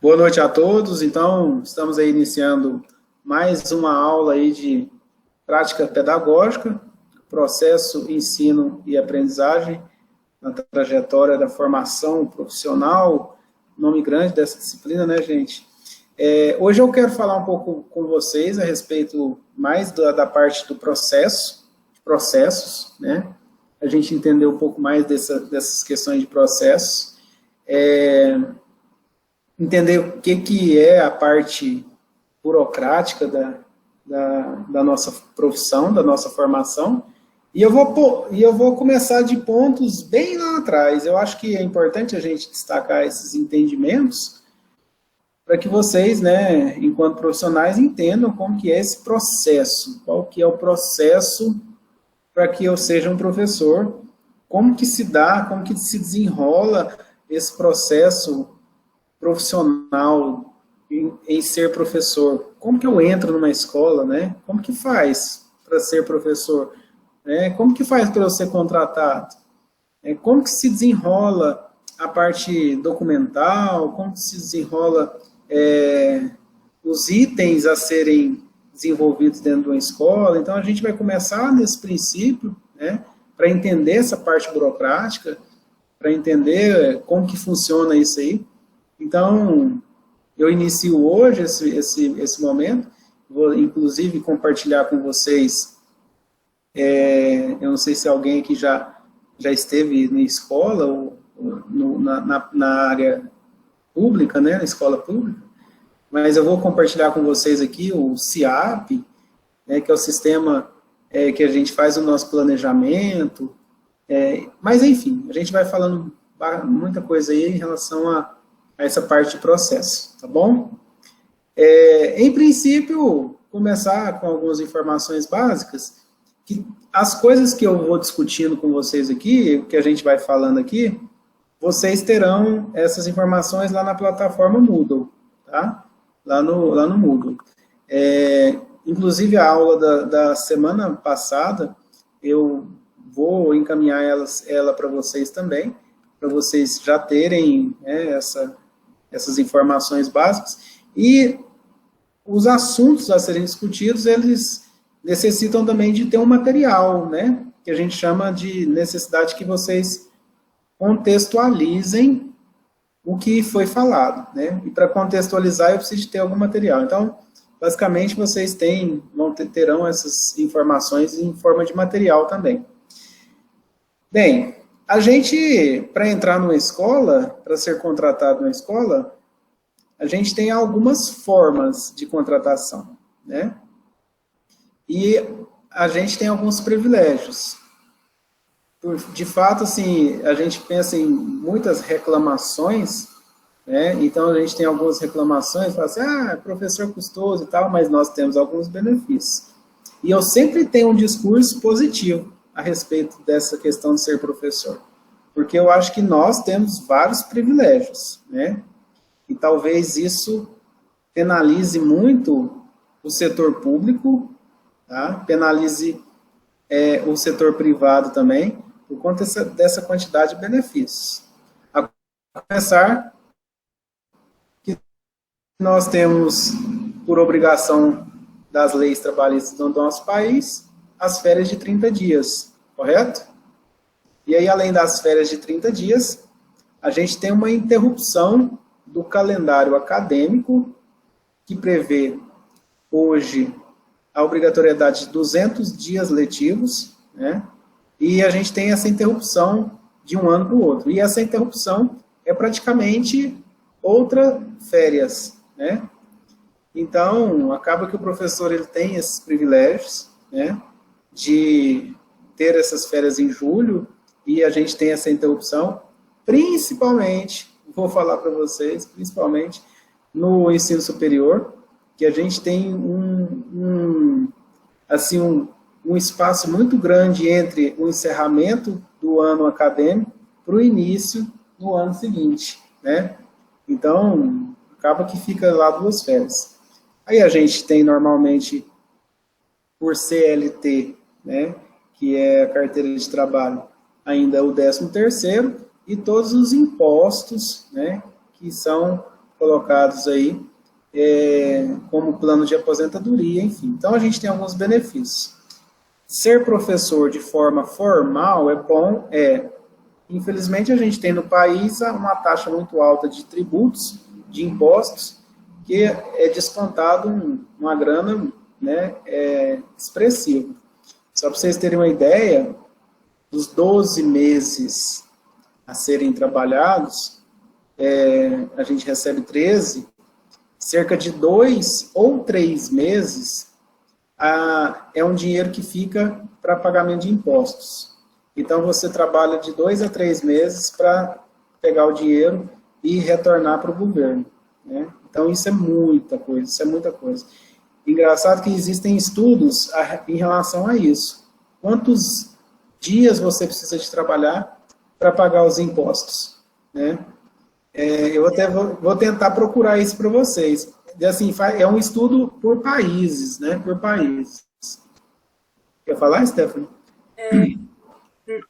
Boa noite a todos. Então, estamos aí iniciando mais uma aula aí de prática pedagógica, processo, ensino e aprendizagem na trajetória da formação profissional, nome grande dessa disciplina, né, gente? Hoje eu quero falar um pouco com vocês a respeito mais da parte do processos, né? A gente entender um pouco mais dessas questões de processos. Entender o que é a parte burocrática da nossa profissão, da nossa formação, e eu vou começar de pontos bem lá atrás. Eu acho que é importante a gente destacar esses entendimentos para que vocês, né, enquanto profissionais, entendam como que é esse processo, qual que é o processo para que eu seja um professor, como que se dá, como que se desenrola esse processo profissional em ser professor. Como que eu entro numa escola, né? Como que faz para ser professor? Como que faz para eu ser contratado? Como que se desenrola a parte documental? Como que se desenrola os itens a serem desenvolvidos dentro de uma escola? Então, a gente vai começar nesse princípio, né? Para entender essa parte burocrática, para entender como que funciona isso aí. Então, eu inicio hoje esse momento, vou inclusive compartilhar com vocês, eu não sei se alguém aqui já esteve na escola, ou na área pública, né, na escola pública, mas eu vou compartilhar com vocês aqui o SIAP, né, que é o sistema que a gente faz o nosso planejamento, mas enfim, a gente vai falando muita coisa aí em relação a essa parte de processo, tá bom? Em princípio, começar com algumas informações básicas, que as coisas que eu vou discutindo com vocês aqui, que a gente vai falando aqui, vocês terão essas informações lá na plataforma Moodle, tá? Lá no Moodle. Inclusive, a aula da semana passada, eu vou encaminhar ela para vocês também, para vocês já terem essas informações básicas, e os assuntos a serem discutidos, eles necessitam também de ter um material, né, que a gente chama de necessidade que vocês contextualizem o que foi falado, né, e para contextualizar eu preciso de ter algum material. Então, basicamente, vocês terão essas informações em forma de material também. Bem, a gente, para entrar numa escola, para ser contratado numa escola, a gente tem algumas formas de contratação, né? E a gente tem alguns privilégios. De fato, assim, a gente pensa em muitas reclamações, né? Então a gente tem algumas reclamações, fala assim, professor custoso e tal, mas nós temos alguns benefícios. E eu sempre tenho um discurso positivo a respeito dessa questão de ser professor, porque eu acho que nós temos vários privilégios, né? E talvez isso penalize muito o setor público, tá? Penalize o setor privado também, por conta dessa quantidade de benefícios. A começar que nós temos, por obrigação das leis trabalhistas do nosso país, as férias de 30 dias, correto? E aí, além das férias de 30 dias, a gente tem uma interrupção do calendário acadêmico, que prevê hoje a obrigatoriedade de 200 dias letivos, né? E a gente tem essa interrupção de um ano para o outro. E essa interrupção é praticamente outra férias, né? Então, acaba que o professor ele tem esses privilégios, né, de ter essas férias em julho, e a gente tem essa interrupção, principalmente, vou falar para vocês, principalmente no ensino superior, que a gente tem um espaço muito grande entre o encerramento do ano acadêmico para o início do ano seguinte, né? Então, acaba que fica lá 2 férias. Aí a gente tem normalmente, por CLT, né, que é a carteira de trabalho, ainda o 13º, e todos os impostos, né, que são colocados aí como plano de aposentadoria, enfim. Então, a gente tem alguns benefícios. Ser professor de forma formal é bom, infelizmente, a gente tem no país uma taxa muito alta de tributos, de impostos, que é descontado uma grana, né, expressiva. Só para vocês terem uma ideia, dos 12 meses a serem trabalhados, a gente recebe 13, cerca de 2 ou 3 meses é um dinheiro que fica para pagamento de impostos. Então, você trabalha de 2 a 3 meses para pegar o dinheiro e retornar para o governo, né? Então, isso é muita coisa, isso é muita coisa. Engraçado que existem estudos em relação a isso. Quantos dias você precisa de trabalhar para pagar os impostos, né? Eu até vou tentar procurar isso para vocês. E, assim, é um estudo por países, né? Por países. Quer falar, Stephanie?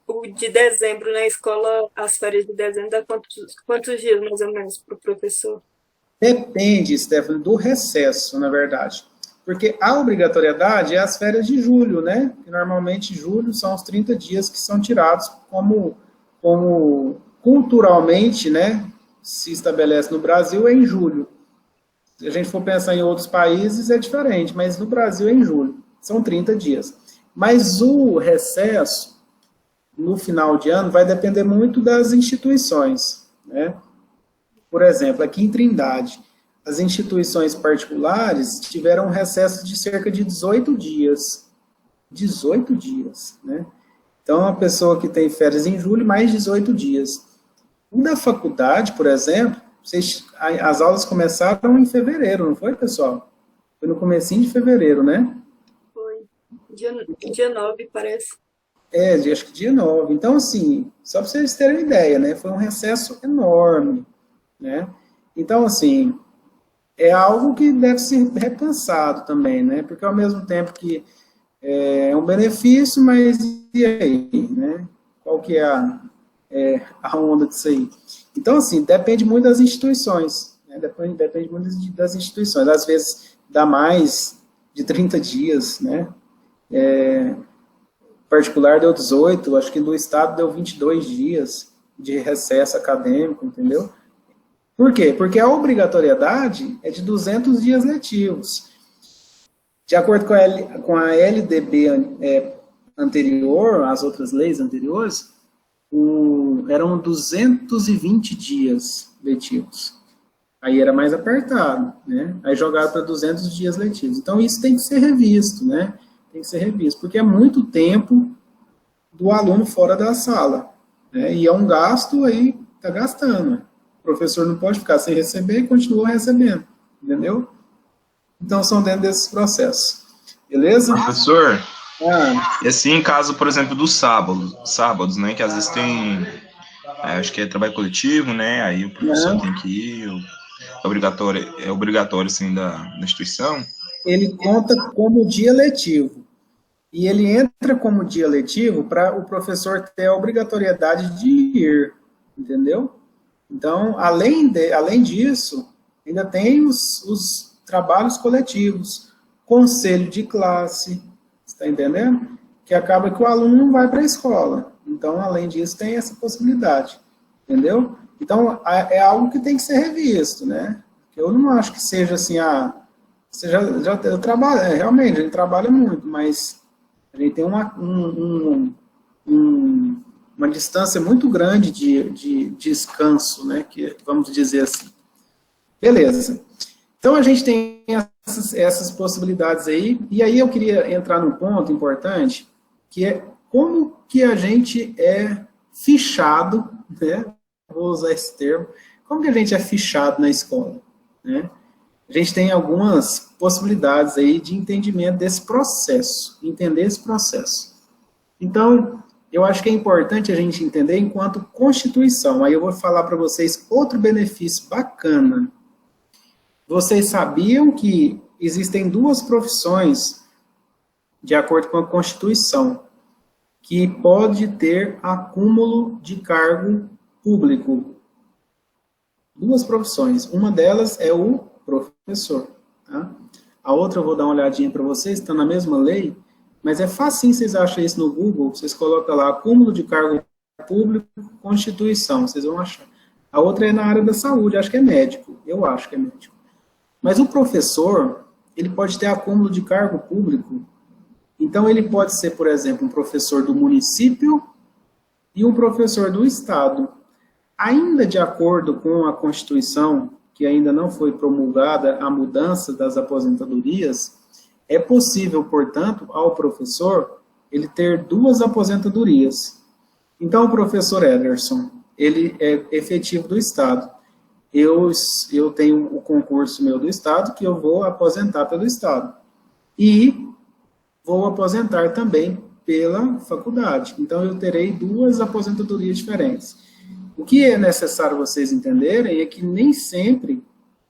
O de dezembro na escola, as férias de dezembro, dá quantos dias, mais ou menos, para o professor? Depende, Stephanie, do recesso, na verdade. Porque a obrigatoriedade é as férias de julho, né? Que normalmente julho são os 30 dias que são tirados como culturalmente, né, se estabelece no Brasil é em julho. Se a gente for pensar em outros países é diferente, mas no Brasil é em julho. São 30 dias. Mas o recesso, no final de ano, vai depender muito das instituições, né? Por exemplo, aqui em Trindade, as instituições particulares tiveram um recesso de cerca de 18 dias. 18 dias, né? Então, a pessoa que tem férias em julho, mais 18 dias. Na faculdade, por exemplo, as aulas começaram em fevereiro, não foi, pessoal? Foi no comecinho de fevereiro, né? Foi. Dia 9, parece. Acho que dia 9. Então, assim, só para vocês terem uma ideia, né? Foi um recesso enorme, né? Então, assim, é algo que deve ser repensado também, né? Porque ao mesmo tempo que é um benefício, mas e aí, né? Qual que é a onda disso aí? Então, assim, depende muito das instituições, né? Depende muito das instituições. Às vezes dá mais de 30 dias, né? Particular deu 18, acho que do Estado deu 22 dias de recesso acadêmico, entendeu? Por quê? Porque a obrigatoriedade é de 200 dias letivos. De acordo com a LDB anterior, as outras leis anteriores, eram 220 dias letivos. Aí era mais apertado, né? Aí jogaram para 200 dias letivos. Então, isso tem que ser revisto, né? Tem que ser revisto, porque é muito tempo do aluno fora da sala, né? E é um gasto aí, está gastando. O professor não pode ficar sem receber e continua recebendo, entendeu? Então, são dentro desses processos. Beleza? Professor, e assim, em caso, por exemplo, dos sábados, né, que às vezes tem, acho que é trabalho coletivo, né, aí o professor tem que ir, é obrigatório, assim, da instituição. Ele conta como dia letivo. E ele entra como dia letivo para o professor ter a obrigatoriedade de ir, entendeu? Então, além disso, ainda tem os trabalhos coletivos, conselho de classe, está entendendo? Que acaba que o aluno não vai para a escola. Então, além disso, tem essa possibilidade, entendeu? Então, é algo que tem que ser revisto, né? Eu não acho que seja assim, eu trabalho, realmente, a gente trabalha muito, mas a gente tem uma distância muito grande de descanso, né? Que, vamos dizer assim. Beleza. Então, a gente tem essas possibilidades aí, e aí eu queria entrar num ponto importante, que é como que a gente é fichado, né? Vou usar esse termo, como que a gente é fichado na escola, né? A gente tem algumas possibilidades aí de entendimento desse processo, entender esse processo. Então, eu acho que é importante a gente entender enquanto Constituição. Aí eu vou falar para vocês outro benefício bacana. Vocês sabiam que existem duas profissões, de acordo com a Constituição, que pode ter acúmulo de cargo público? duas profissões. Uma delas é o professor. Tá? A outra eu vou dar uma olhadinha para vocês, está na mesma lei, mas é facinho, vocês acham isso no Google, vocês colocam lá, acúmulo de cargo público, Constituição, vocês vão achar. A outra é na área da saúde, acho que é médico, eu acho que é médico. Mas o professor, ele pode ter acúmulo de cargo público, então ele pode ser, por exemplo, um professor do município e um professor do estado. Ainda de acordo com a Constituição, que ainda não foi promulgada a mudança das aposentadorias, é possível, portanto, ao professor, ele ter duas aposentadorias. Então, o professor Ederson, ele é efetivo do Estado. Eu tenho o concurso meu do Estado, que eu vou aposentar pelo Estado. E vou aposentar também pela faculdade. Então, eu terei duas aposentadorias diferentes. O que é necessário vocês entenderem é que nem sempre,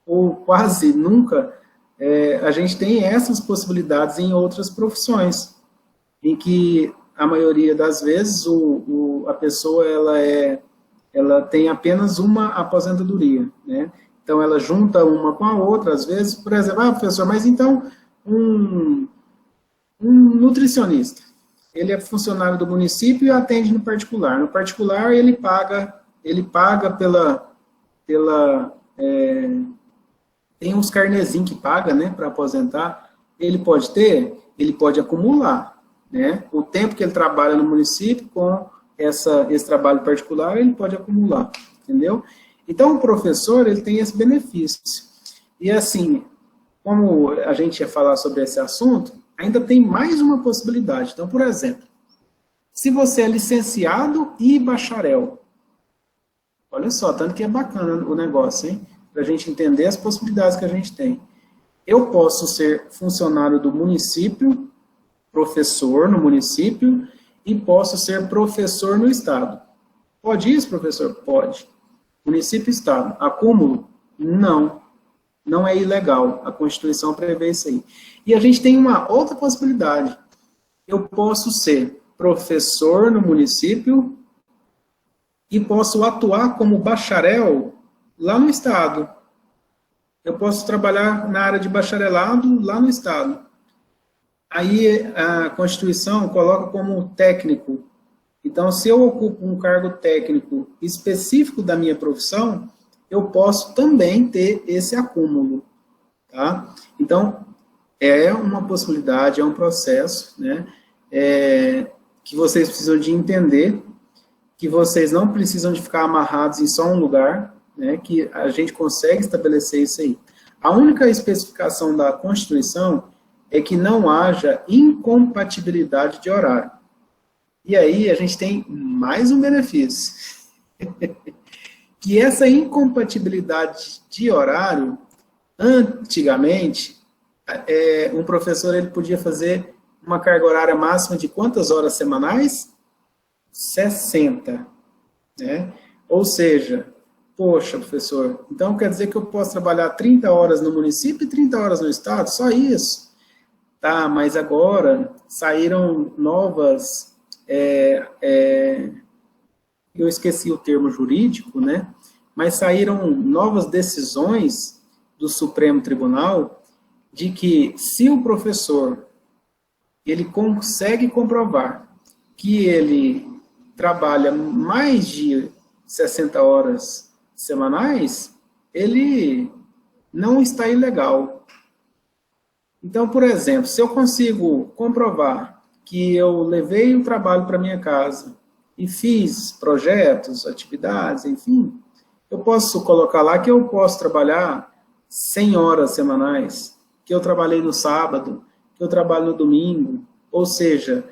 ou quase nunca, a gente tem essas possibilidades em outras profissões, em que a maioria das vezes a pessoa ela tem apenas uma aposentadoria, né? Então ela junta uma com a outra, às vezes, por exemplo, professor, mas então um nutricionista, ele é funcionário do município e atende no particular. No particular ele paga tem uns carnezinhos que paga, né, para aposentar. Ele pode acumular, né, o tempo que ele trabalha no município com esse trabalho particular, ele pode acumular, entendeu? Então, o professor, ele tem esse benefício. E assim, como a gente ia falar sobre esse assunto, ainda tem mais uma possibilidade. Então, por exemplo, se você é licenciado e bacharel, olha só, tanto que é bacana o negócio, hein? Para a gente entender as possibilidades que a gente tem. Eu posso ser funcionário do município, professor no município, e posso ser professor no Estado. Pode isso, professor? Pode. Município e Estado. Acúmulo? Não. Não é ilegal. A Constituição prevê isso aí. E a gente tem uma outra possibilidade. Eu posso ser professor no município e posso atuar como bacharel lá no Estado. Eu posso trabalhar na área de bacharelado lá no Estado. Aí a Constituição coloca como técnico. Então, se eu ocupo um cargo técnico específico da minha profissão, eu posso também ter esse acúmulo. Tá? Então, é uma possibilidade, é um processo, né, que vocês precisam de entender, que vocês não precisam de ficar amarrados em só um lugar, né, que a gente consegue estabelecer isso aí. A única especificação da Constituição é que não haja incompatibilidade de horário. E aí a gente tem mais um benefício. Que essa incompatibilidade de horário, antigamente, um professor ele podia fazer uma carga horária máxima de quantas horas semanais? 60. Né? Ou seja, poxa, professor, então quer dizer que eu posso trabalhar 30 horas no município e 30 horas no estado? Só isso? Tá, mas agora saíram novas... eu esqueci o termo jurídico, né? Mas saíram novas decisões do Supremo Tribunal de que se o professor ele consegue comprovar que ele trabalha mais de 60 horas semanais, ele não está ilegal. Então, por exemplo, se eu consigo comprovar que eu levei o trabalho para minha casa e fiz projetos, atividades, enfim, eu posso colocar lá que eu posso trabalhar 100 horas semanais, que eu trabalhei no sábado, que eu trabalho no domingo, ou seja,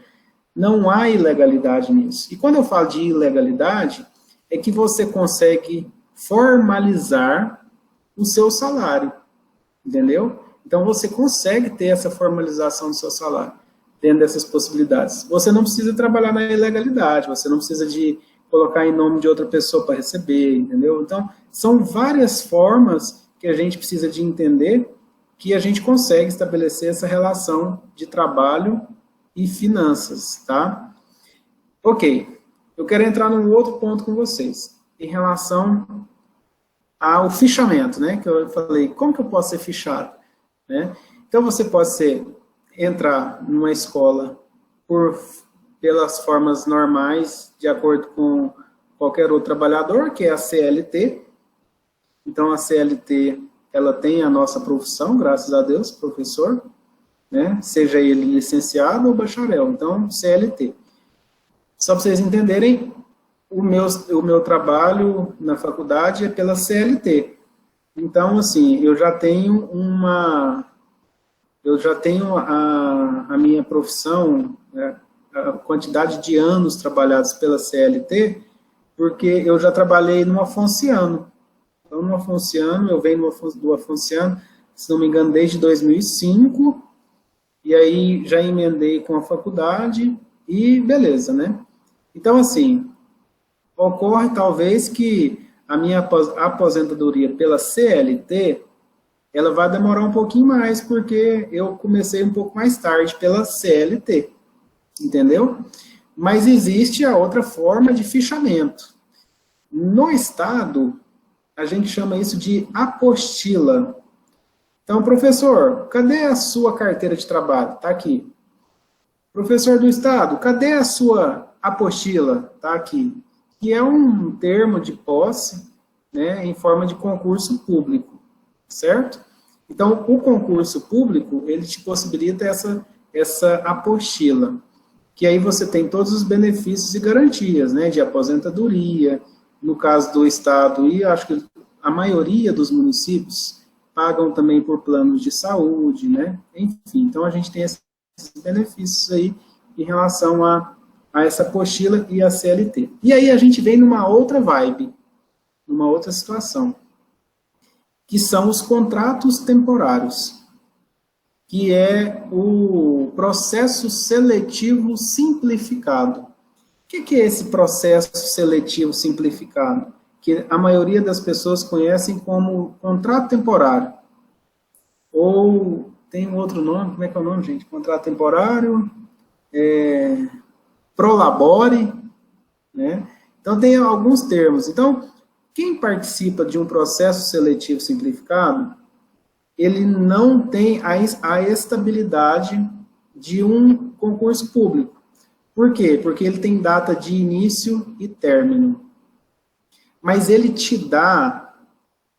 não há ilegalidade nisso. E quando eu falo de ilegalidade, é que você consegue formalizar o seu salário, entendeu? Então você consegue ter essa formalização do seu salário, dentro dessas possibilidades. Você não precisa trabalhar na ilegalidade, você não precisa de colocar em nome de outra pessoa para receber, entendeu? Então, são várias formas que a gente precisa de entender que a gente consegue estabelecer essa relação de trabalho e finanças, tá? Ok, eu quero entrar num outro ponto com vocês, em relação o fichamento, né? Que eu falei, como que eu posso ser fichado? Né? Então, você pode entrar numa escola pelas formas normais, de acordo com qualquer outro trabalhador, que é a CLT. Então, a CLT, ela tem a nossa profissão, graças a Deus, professor, né? Seja ele licenciado ou bacharel. Então, CLT. Só para vocês entenderem, o meu trabalho na faculdade é pela CLT. Então, assim, eu já tenho a minha profissão, né, a quantidade de anos trabalhados pela CLT, porque eu já trabalhei no Afonciano. Então, no Afonciano, eu venho do Afonciano, se não me engano, desde 2005, e aí já emendei com a faculdade, e beleza, né? Então, assim, ocorre talvez que a minha aposentadoria pela CLT, ela vai demorar um pouquinho mais, porque eu comecei um pouco mais tarde pela CLT, entendeu? Mas existe a outra forma de fichamento. No Estado, a gente chama isso de apostila. Então, professor, cadê a sua carteira de trabalho? Está aqui. Professor do Estado, cadê a sua apostila? Está aqui. Que é um termo de posse, né, em forma de concurso público, certo? Então, o concurso público, ele te possibilita essa apostila, que aí você tem todos os benefícios e garantias, né, de aposentadoria, no caso do Estado, e acho que a maioria dos municípios pagam também por planos de saúde, né, enfim, então a gente tem esses benefícios aí em relação a essa apostila e a CLT. E aí a gente vem numa outra vibe, numa outra situação, que são os contratos temporários, que é o processo seletivo simplificado. O que é esse processo seletivo simplificado? Que a maioria das pessoas conhecem como contrato temporário. Ou tem um outro nome, como é que é o nome, gente? Contrato temporário, prolabore, né? Então, tem alguns termos. Então, quem participa de um processo seletivo simplificado, ele não tem a estabilidade de um concurso público. Por quê? Porque ele tem data de início e término. Mas ele te dá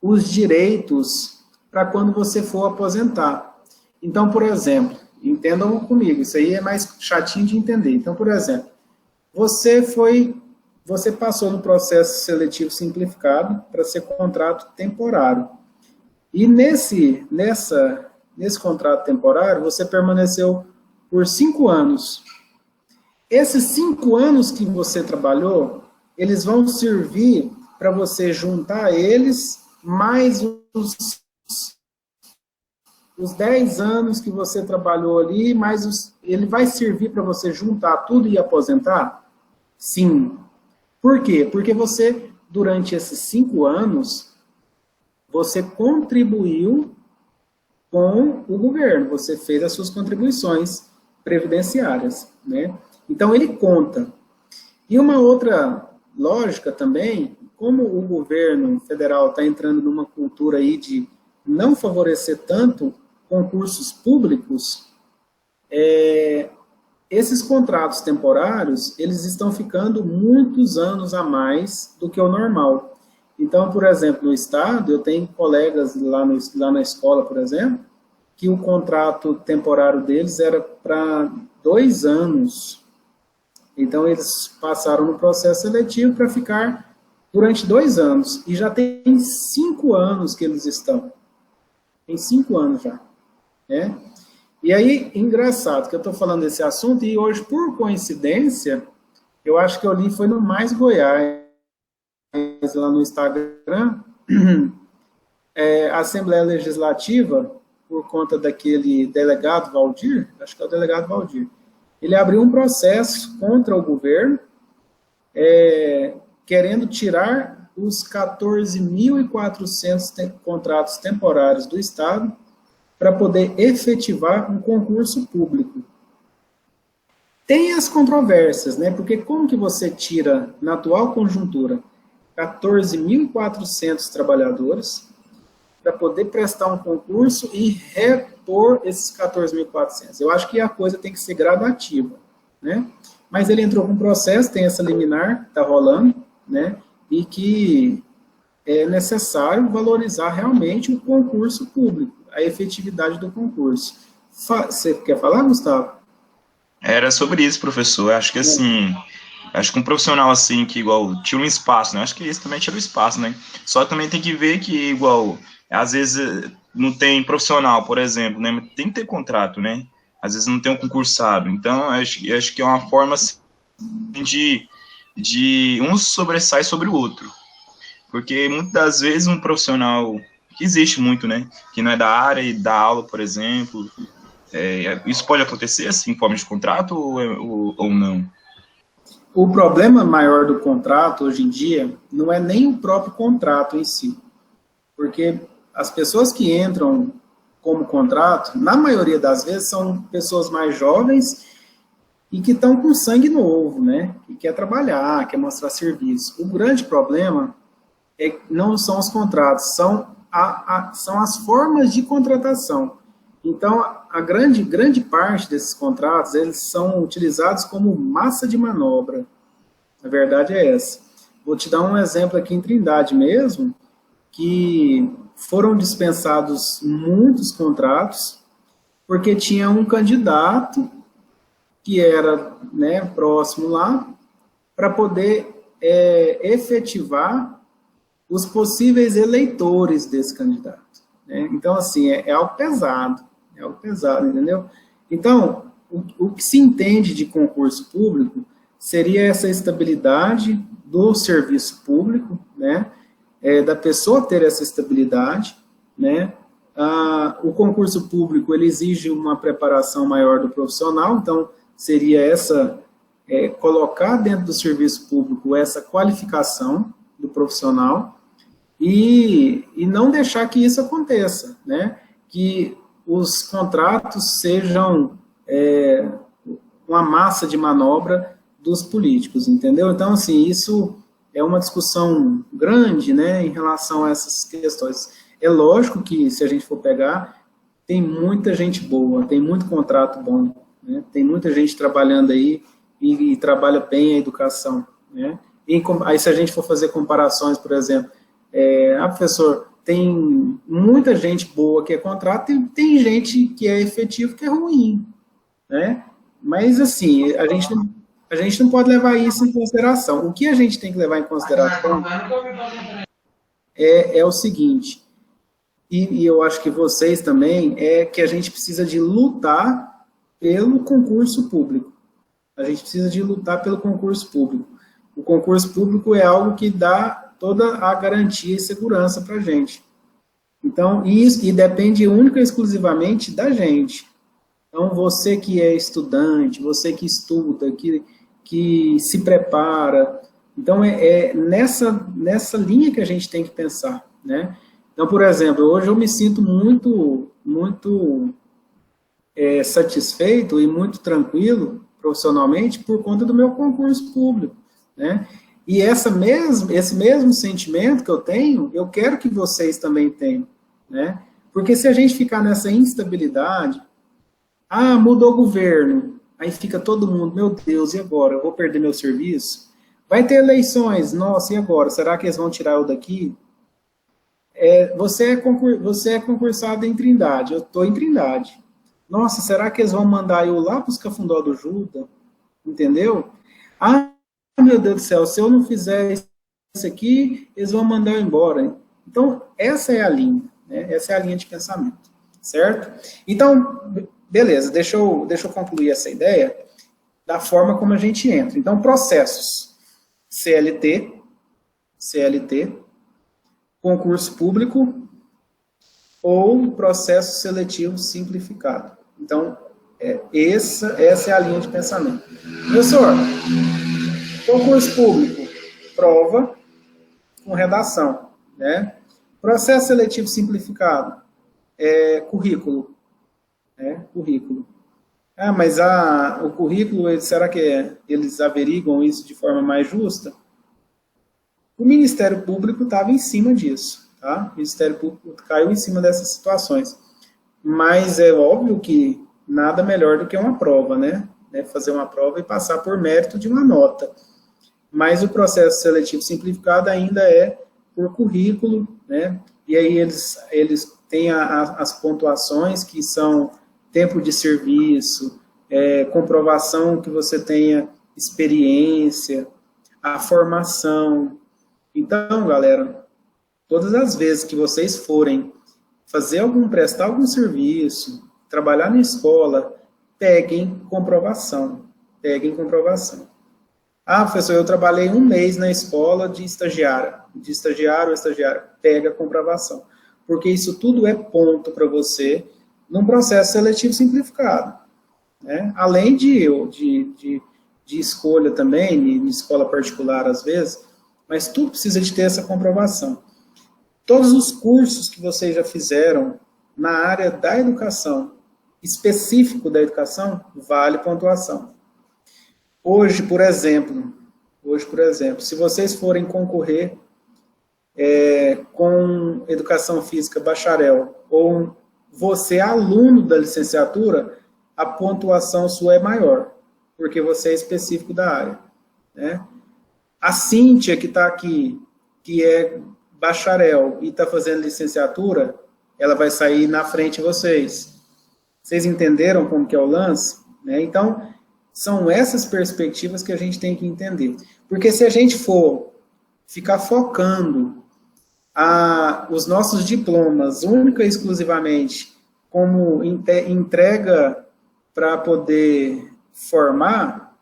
os direitos para quando você for aposentar. Então, por exemplo, entendam comigo, isso aí é mais chatinho de entender. Então, por exemplo, você passou no processo seletivo simplificado para ser contrato temporário. E nesse contrato temporário, você permaneceu por 5 anos. Esses 5 anos que você trabalhou, eles vão servir para você juntar eles, mais os 10 anos que você trabalhou ali, ele vai servir para você juntar tudo e aposentar? Sim. Por quê? Porque você, durante esses 5 anos, você contribuiu com o governo, você fez as suas contribuições previdenciárias, né? Então, ele conta. E uma outra lógica também, como o governo federal está entrando numa cultura aí de não favorecer tanto concursos públicos, esses contratos temporários, eles estão ficando muitos anos a mais do que o normal. Então, por exemplo, no Estado, eu tenho colegas lá na escola, por exemplo, que o contrato temporário deles era para 2 anos. Então, eles passaram no processo seletivo para ficar durante 2 anos. E já tem 5 anos que eles estão. Tem 5 anos já. Né? E aí, engraçado que eu estou falando desse assunto, e hoje, por coincidência, eu acho que eu li, foi no Mais Goiás, lá no Instagram, a Assembleia Legislativa, por conta daquele delegado Valdir, acho que é o delegado Valdir, ele abriu um processo contra o governo, querendo tirar os 14.400 contratos temporários do Estado para poder efetivar um concurso público. Tem as controvérsias, né? Porque como que você tira, na atual conjuntura, 14.400 trabalhadores para poder prestar um concurso e repor esses 14.400. Eu acho que a coisa tem que ser gradativa, né? Mas ele entrou com um processo, tem essa liminar, está rolando, né? E que é necessário valorizar realmente o concurso público, a efetividade do concurso. Você quer falar, Gustavo? Era sobre isso, professor. Acho que assim, acho que um profissional assim, que igual tira um espaço, né? Acho que esse também tira um espaço, né? Só que também tem que ver que igual, às vezes não tem profissional, por exemplo, né? Tem que ter contrato, né? Às vezes não tem um concursado. Então, acho que é uma forma assim, de um sobressai sobre o outro. Porque muitas das vezes um profissional, que existe muito, né? Que não é da área e dá aula, por exemplo. Isso pode acontecer assim, em forma de contrato ou não? O problema maior do contrato, hoje em dia, não é nem o próprio contrato em si. Porque as pessoas que entram como contrato, na maioria das vezes, são pessoas mais jovens e que estão com sangue novo, né? Que quer trabalhar, quer mostrar serviço. O grande problema não são os contratos, são as formas de contratação. Então, a grande parte desses contratos, eles são utilizados como massa de manobra. A verdade é essa. Vou te dar um exemplo aqui em Trindade mesmo, que foram dispensados muitos contratos, porque tinha um candidato que era, né, próximo lá, para poder efetivar os possíveis eleitores desse candidato, né? Então, assim, é algo pesado, entendeu? Então, o que se entende de concurso público seria essa estabilidade do serviço público, né? Da pessoa ter essa estabilidade, né? O concurso público, ele exige uma preparação maior do profissional, então, seria colocar dentro do serviço público essa qualificação do profissional, e não deixar que isso aconteça, né? Que os contratos sejam uma massa de manobra dos políticos, entendeu? Então, assim, isso é uma discussão grande, né, em relação a essas questões. É lógico que, se a gente for pegar, tem muita gente boa, tem muito contrato bom, né? Tem muita gente trabalhando aí e trabalha bem a educação, né? Aí, se a gente for fazer comparações, por exemplo, professor, tem muita gente boa que é contrato, e tem gente que é efetivo que é ruim, né? Mas, assim, a gente não pode levar isso em consideração. O que a gente tem que levar em consideração é o seguinte, e eu acho que vocês também, que a gente precisa de lutar pelo concurso público. A gente precisa de lutar pelo concurso público. O concurso público é algo que dá toda a garantia e segurança para a gente. Então, e depende única e exclusivamente da gente. Então, você que é estudante, você que estuda, que se prepara, então nessa linha que a gente tem que pensar, né? Então, por exemplo, hoje eu me sinto muito satisfeito e muito tranquilo profissionalmente por conta do meu concurso público, né? E esse mesmo sentimento que eu tenho, eu quero que vocês também tenham, né? Porque se a gente ficar nessa instabilidade, mudou o governo, aí fica todo mundo, meu Deus, e agora? Eu vou perder meu serviço? Vai ter eleições, nossa, e agora? Será que eles vão tirar eu daqui? Você é concursado em Trindade, eu estou em Trindade. Nossa, será que eles vão mandar eu lá para os Cafundó do Juda? Entendeu? Meu Deus do céu, se eu não fizer isso aqui, eles vão mandar eu embora. Hein? Então, essa é a linha, né? Essa é a linha de pensamento, certo? Então, beleza, deixa eu concluir essa ideia da forma como a gente entra. Então, processos, CLT, concurso público ou processo seletivo simplificado. Então, essa é a linha de pensamento. Professor, concurso público, prova com redação, né? Processo seletivo simplificado, currículo, né? Currículo. Mas o currículo, será que eles averiguam isso de forma mais justa? O Ministério Público estava em cima disso, tá? O Ministério Público caiu em cima dessas situações. Mas é óbvio que nada melhor do que uma prova, né? Fazer uma prova e passar por mérito de uma nota. Mas o processo seletivo simplificado ainda é por currículo, né? E aí eles têm as pontuações que são tempo de serviço, comprovação que você tenha experiência, a formação. Então, galera, todas as vezes que vocês forem prestar algum serviço, trabalhar na escola, peguem comprovação. Peguem comprovação. Ah, professor, eu trabalhei 1 mês na escola de estagiário ou estagiária. Pega a comprovação. Porque isso tudo é ponto para você num processo seletivo simplificado. Né? Além de escolha também, de escola particular às vezes, mas tudo precisa de ter essa comprovação. Todos os cursos que vocês já fizeram na área da educação, específico da educação, vale pontuação. Hoje, por exemplo, se vocês forem concorrer com educação física bacharel, ou você é aluno da licenciatura, a pontuação sua é maior, porque você é específico da área. Né? A Cíntia, que está aqui, que é bacharel e está fazendo licenciatura, ela vai sair na frente de vocês. Vocês entenderam como que é o lance? Né? Então, são essas perspectivas que a gente tem que entender. Porque se a gente for ficar focando os nossos diplomas única e exclusivamente como entrega para poder formar,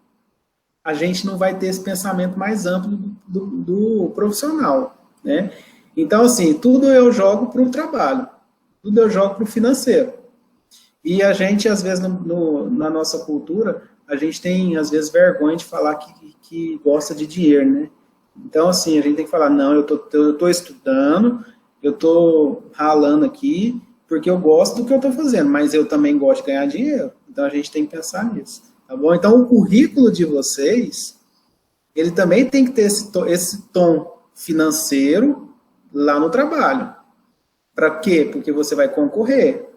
a gente não vai ter esse pensamento mais amplo do profissional. Né? Então, assim, tudo eu jogo para o trabalho, tudo eu jogo para o financeiro. E a gente, às vezes, na nossa cultura, a gente tem, às vezes, vergonha de falar que gosta de dinheiro, né? Então, assim, a gente tem que falar, não, eu tô estudando, eu tô ralando aqui, porque eu gosto do que eu tô fazendo, mas eu também gosto de ganhar dinheiro. Então, a gente tem que pensar nisso, tá bom? Então, o currículo de vocês, ele também tem que ter esse tom financeiro lá no trabalho. Para quê? Porque você vai concorrer.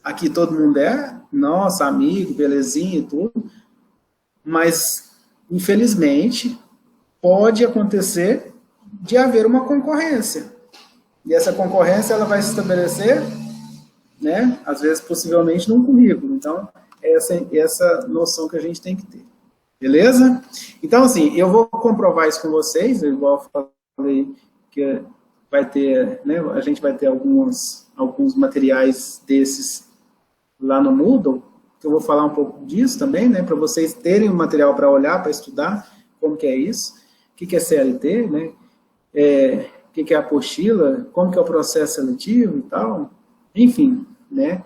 Aqui todo mundo é, nossa, amigo, belezinha e tudo, mas, infelizmente, pode acontecer de haver uma concorrência. E essa concorrência, ela vai se estabelecer, né, às vezes, possivelmente, num currículo. Então, essa noção que a gente tem que ter. Beleza? Então, assim, eu vou comprovar isso com vocês, igual eu falei que vai ter, né, a gente vai ter alguns materiais desses lá no Moodle, que eu vou falar um pouco disso também, né, para vocês terem um material para olhar, para estudar, como que é isso, o que é CLT, né, o que é apostila, como que é o processo seletivo e tal, enfim, né.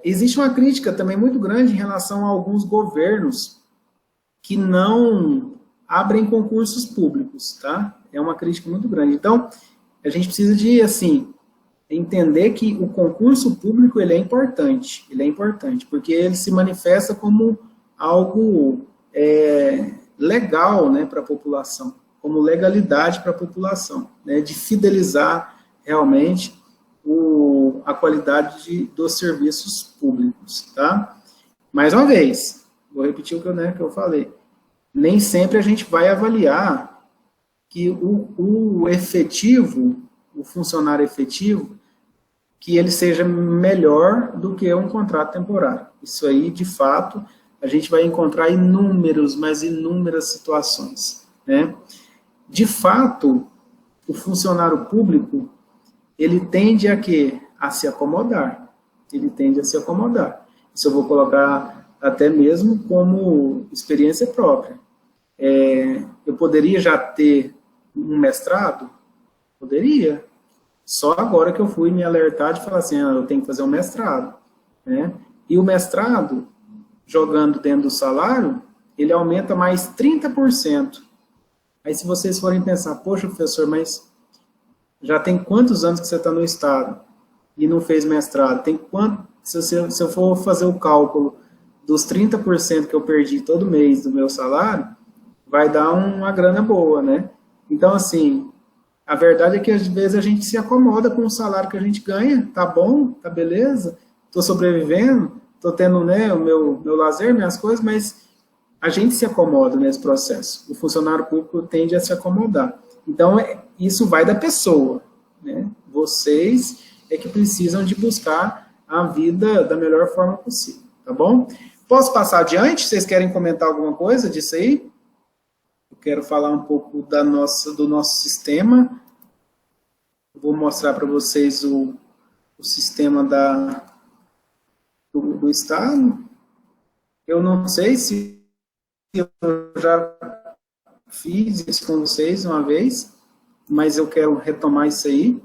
Existe uma crítica também muito grande em relação a alguns governos que não abrem concursos públicos, tá? É uma crítica muito grande. Então, a gente precisa de, assim, entender que o concurso público, ele é importante, porque ele se manifesta como algo legal, né, para a população, como legalidade para a população, né, de fidelizar realmente a qualidade dos serviços públicos, tá? Mais uma vez, vou repetir o que eu falei, nem sempre a gente vai avaliar que o efetivo, o funcionário efetivo, que ele seja melhor do que um contrato temporário. Isso aí, de fato, a gente vai encontrar inúmeras situações, né? De fato, o funcionário público, ele tende a quê? A se acomodar. Ele tende a se acomodar. Isso eu vou colocar até mesmo como experiência própria. Eu poderia já ter um mestrado? Poderia. Só agora que eu fui me alertar de falar assim, eu tenho que fazer um mestrado. Né? E o mestrado, jogando dentro do salário, ele aumenta mais 30%. Aí se vocês forem pensar, poxa, professor, mas já tem quantos anos que você está no estado e não fez mestrado? Tem quanto? Se eu for fazer o cálculo dos 30% que eu perdi todo mês do meu salário, vai dar uma grana boa, né? Então, assim, a verdade é que às vezes a gente se acomoda com o salário que a gente ganha, tá bom, tá beleza, tô sobrevivendo, tô tendo, né, o meu lazer, minhas coisas, mas a gente se acomoda nesse processo. O funcionário público tende a se acomodar. Então, isso vai da pessoa, né? Vocês é que precisam de buscar a vida da melhor forma possível, tá bom? Posso passar adiante? Vocês querem comentar alguma coisa disso aí? Eu quero falar um pouco do nosso sistema. Vou mostrar para vocês o sistema do Estado. Eu não sei se eu já fiz isso com vocês uma vez, mas eu quero retomar isso aí.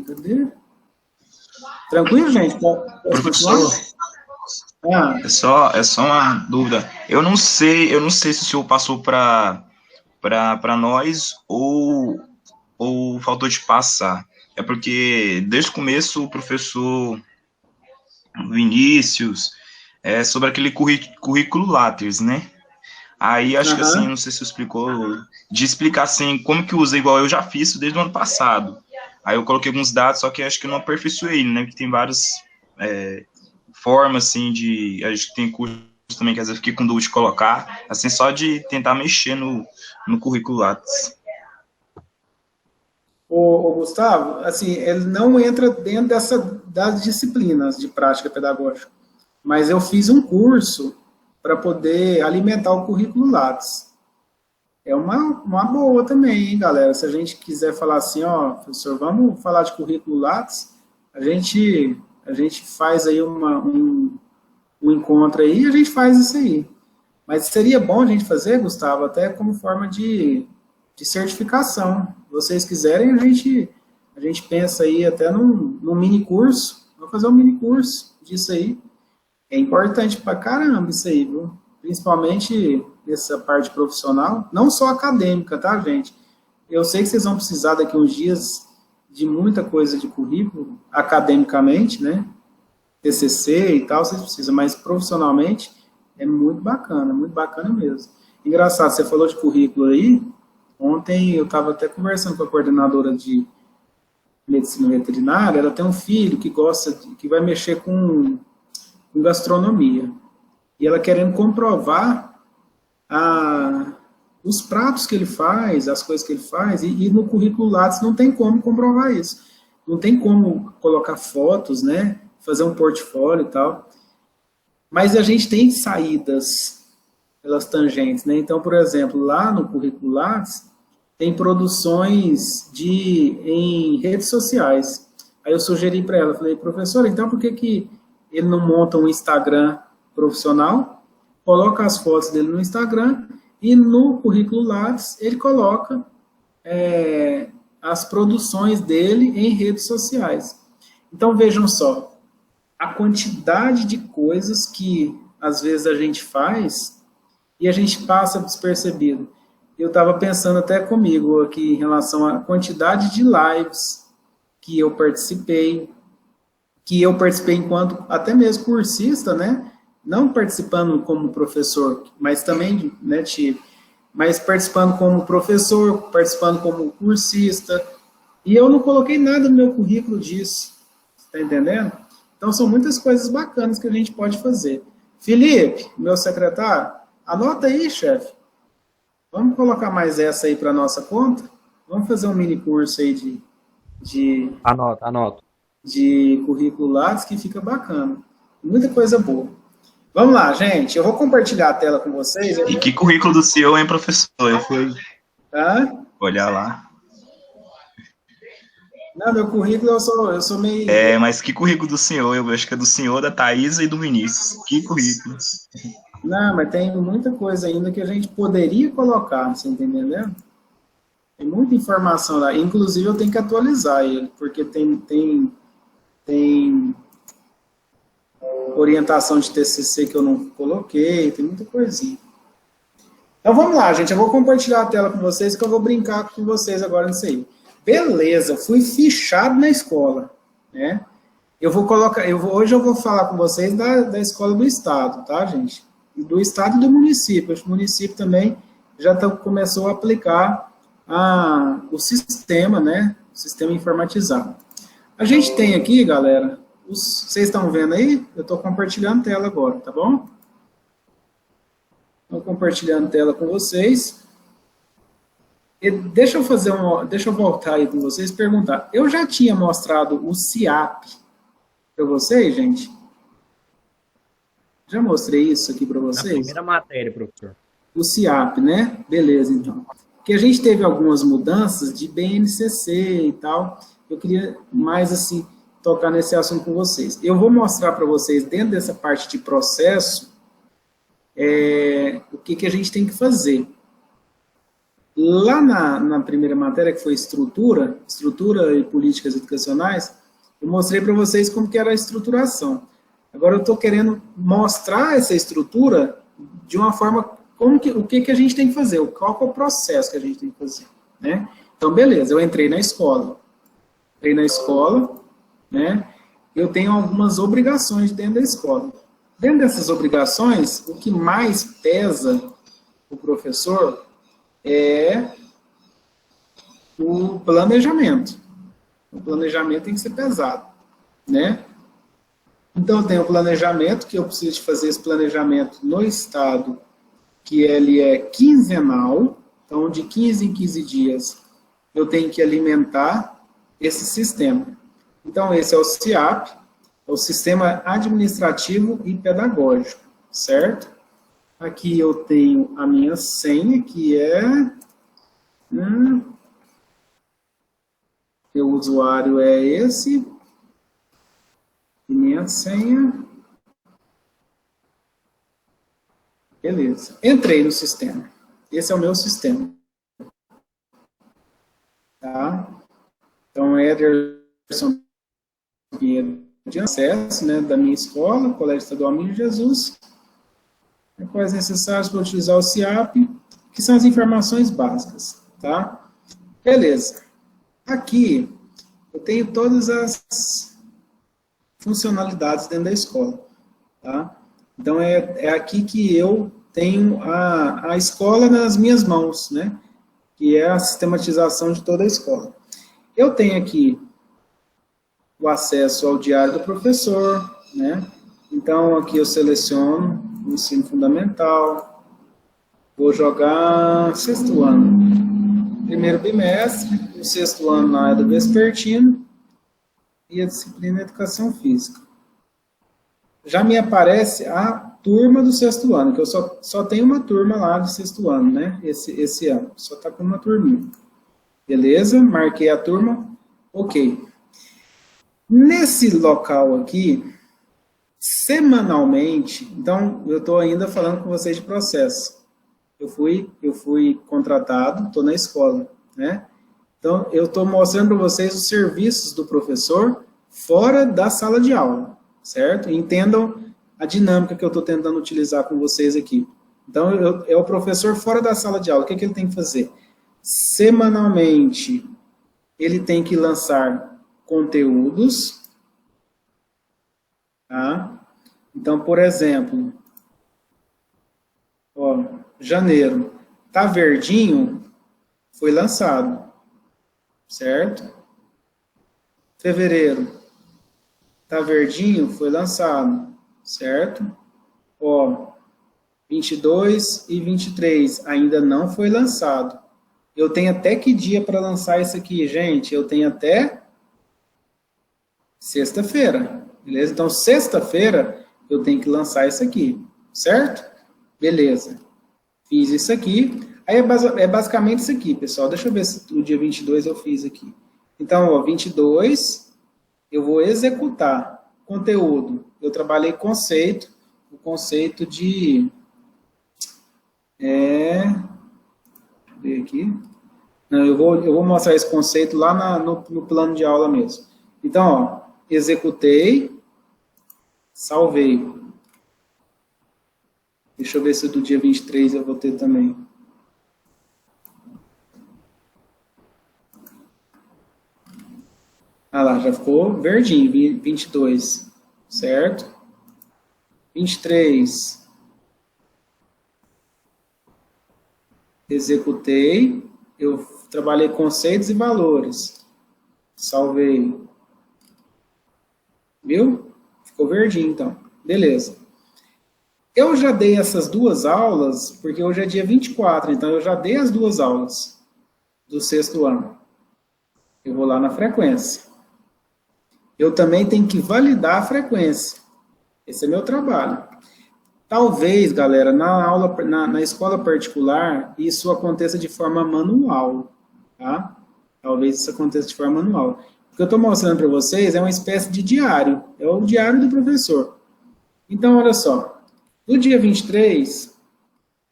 Cadê? Tranquilo, gente? Professor, é só uma dúvida. Eu não sei se o senhor passou para nós ou faltou de passar. É porque desde o começo o professor Vinícius sobre aquele currículo Lattes, né? Aí acho que assim, não sei se explicou, de explicar assim como que usa, igual eu já fiz isso desde o ano passado. Aí eu coloquei alguns dados, só que acho que eu não aperfeiçoei, né? Porque tem várias formas, assim, a gente tem curso também que às vezes fiquei com dúvida de colocar, assim, só de tentar mexer no currículo Lattes. O Gustavo, assim, ele não entra dentro das disciplinas de prática pedagógica, mas eu fiz um curso para poder alimentar o currículo Lattes. É uma boa também, hein, galera? Se a gente quiser falar assim, ó, professor, vamos falar de currículo Lattes, a gente faz aí um encontro aí e a gente faz isso aí. Mas seria bom a gente fazer, Gustavo, até como forma de certificação. Se vocês quiserem, a gente pensa aí até num mini curso. Vamos fazer um mini curso disso aí. É importante pra caramba isso aí, viu? Principalmente nessa parte profissional, não só acadêmica, tá, gente? Eu sei que vocês vão precisar daqui uns dias de muita coisa de currículo, academicamente, né? TCC e tal, vocês precisam, mas profissionalmente é muito bacana mesmo. Engraçado, você falou de currículo aí, ontem eu estava até conversando com a coordenadora de medicina veterinária, ela tem um filho que vai mexer com gastronomia. E ela querendo comprovar os pratos que ele faz, as coisas que ele faz, e no currículo Lattes não tem como comprovar isso. Não tem como colocar fotos, né? Fazer um portfólio e tal. Mas a gente tem saídas pelas tangentes, né? Então, por exemplo, lá no currículo Lattes, tem produções em redes sociais. Aí eu sugeri para ela, falei, professora, então por que ele não monta um Instagram profissional, coloca as fotos dele no Instagram e no currículo Lattes ele coloca as produções dele em redes sociais. Então vejam só, a quantidade de coisas que às vezes a gente faz e a gente passa despercebido. Eu estava pensando até comigo aqui em relação à quantidade de lives que eu participei enquanto até mesmo cursista, né? Não participando como professor, mas também, né, mas participando como professor, participando como cursista, e eu não coloquei nada no meu currículo disso, tá entendendo? Então são muitas coisas bacanas que a gente pode fazer. Felipe, meu secretário, anota aí, chefe. Vamos colocar mais essa aí para nossa conta? Vamos fazer um mini curso aí Anoto. de currículo Lattes que fica bacana. Muita coisa boa. Vamos lá, gente. Eu vou compartilhar a tela com vocês. E que currículo do senhor, hein, professor? Eu fui olhar lá. Não, meu currículo eu sou meio... Mas que currículo do senhor? Eu acho que é do senhor, da Thaisa e do Vinícius. Que currículo. Não, mas tem muita coisa ainda que a gente poderia colocar, você tá entendendo? Tem muita informação lá. Inclusive, eu tenho que atualizar ele, porque tem orientação de TCC que eu não coloquei, tem muita coisinha. Então, vamos lá, gente. Eu vou compartilhar a tela com vocês, que eu vou brincar com vocês agora nisso aí. Beleza, fui fichado na escola, né? hoje eu vou falar com vocês da escola do Estado, tá, gente? E do Estado e do município. O município também já começou a aplicar o sistema, né? O sistema informatizado. A gente tem aqui, galera, vocês estão vendo aí? Eu estou compartilhando tela agora, tá bom? Estou compartilhando tela com vocês. E deixa eu voltar aí com vocês e perguntar. Eu já tinha mostrado o CIAP para vocês, gente? Já mostrei isso aqui para vocês? Na primeira matéria, professor. O CIAP, né? Beleza, então. Porque a gente teve algumas mudanças de BNCC e tal. Eu queria mais, assim, tocar nesse assunto com vocês. Eu vou mostrar para vocês, dentro dessa parte de processo, o que a gente tem que fazer. Lá na primeira matéria, que foi estrutura e políticas educacionais, eu mostrei para vocês como que era a estruturação. Agora eu estou querendo mostrar essa estrutura de uma forma, o que a gente tem que fazer, qual que é o processo que a gente tem que fazer, né? Então, beleza, eu entrei na escola, né? Eu tenho algumas obrigações dentro da escola. Dentro dessas obrigações, o que mais pesa o professor é o planejamento. O planejamento tem que ser pesado, né? Então, eu tenho o planejamento, que eu preciso de fazer esse planejamento no Estado, que ele é quinzenal. Então, de 15 em 15 dias, eu tenho que alimentar esse sistema. Então, esse é o CIAP, é o Sistema Administrativo e Pedagógico, certo? Aqui eu tenho a minha senha, que é... o usuário é esse. E minha senha. Beleza. Entrei no sistema. Esse é o meu sistema. Tá? Então, Ederson Pinheiro de acesso, né, da minha escola, Colégio Estadual Menino Jesus. Quais necessários para utilizar o CIAP, que são as informações básicas, tá? Beleza. Aqui, eu tenho todas as funcionalidades dentro da escola, tá? Então, é aqui que eu tenho a escola nas minhas mãos, né? Que é a sistematização de toda a escola. Eu tenho aqui o acesso ao diário do professor, né? Então, aqui eu seleciono o ensino fundamental, vou jogar sexto ano, primeiro bimestre, o sexto ano na área do vespertino e a disciplina Educação Física. Já me aparece a turma do sexto ano, que eu só tenho uma turma lá do sexto ano, né? Esse ano, só está com uma turminha. Beleza, marquei a turma, ok. Nesse local aqui, semanalmente, então eu estou ainda falando com vocês de processo. Eu fui contratado, estou na escola, né? Então eu estou mostrando para vocês os serviços do professor fora da sala de aula, certo? Entendam a dinâmica que eu estou tentando utilizar com vocês aqui. Então é o professor fora da sala de aula. O que ele tem que fazer? Semanalmente, ele tem que lançar conteúdos, tá? Então, por exemplo, ó, janeiro, tá verdinho, foi lançado, certo? Fevereiro, tá verdinho, foi lançado, certo? Ó, 22 e 23 ainda não foi lançado. Eu tenho até que dia para lançar isso aqui, gente? Eu tenho até sexta-feira, beleza? Então, sexta-feira, eu tenho que lançar isso aqui, certo? Beleza. Fiz isso aqui. Aí é basicamente isso aqui, pessoal. Deixa eu ver se o dia 22 eu fiz aqui. Então, ó, 22, eu vou executar conteúdo. Eu trabalhei o conceito de... Deixa eu ver aqui. Não, eu vou mostrar esse conceito lá no plano de aula mesmo. Então, ó, executei, salvei. Deixa eu ver se do dia 23 eu vou ter também. Ah lá, já ficou verdinho, 22, certo? 23. Executei, eu trabalhei conceitos e valores. Salvei. Viu? Ficou verdinho, então. Beleza. Eu já dei essas duas aulas, porque hoje é dia 24, então eu já dei as duas aulas do sexto ano. Eu vou lá na frequência. Eu também tenho que validar a frequência. Esse é meu trabalho. Talvez, galera, na escola particular, isso aconteça de forma manual, tá? Talvez isso aconteça de forma manual. O que eu estou mostrando para vocês é uma espécie de diário. É o diário do professor. Então, olha só. No dia 23,